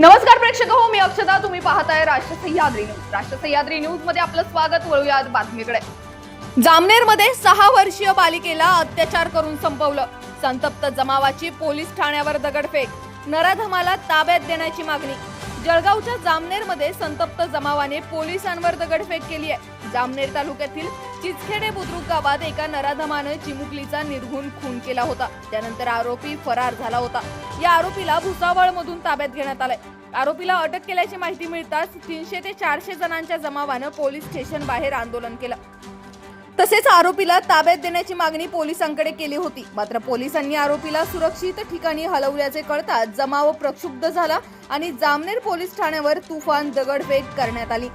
नमस्कार प्रेक्षक हो, मी अक्षता. तुम्ही पाहताय राष्ट्र सह्याद्री न्यूज. राष्ट्र सह्याद्री न्यूज मध्ये आपलं स्वागत. वळूयात बातमीकडे. जामनेरमध्ये 6 वर्षीय बालिकेला अत्याचार करून संपवलं. संतप्त जमावाची पोलीस ठाण्यावर दगडफेक. नराधमाला ताब्यात देण्याची मागणी. जळगावच्या जामनेरमध्ये संतप्त जमावाने पोलिसांवर दगडफेक केली आहे. जामनेर तालुक्यातील चिचखेडे बुद्रुक गावात एका नराधमानं चिमुकलीचा निर्घृण खून केला होता. त्यानंतर आरोपी फरार झाला होता. या आरोपीला भुसावळमधून ताब्यात घेण्यात आलंय. आरोपीला अटक केल्याची माहिती मिळताच 300 ते 400 जणांच्या जमावानं पोलीस स्टेशन बाहेर आंदोलन केलं. तसेच आरोपीला ताब्यात देण्याची मागणी पोलिसांकडे केली होती. मात्र पोलिसांनी आरोपीला सुरक्षित ठिकाणी हलवल्याचे कळताच जमाव प्रक्षुब्ध झाला आणि जामनेर पोलीस ठाण्यावर तुफान दगडफेक करण्यात आली.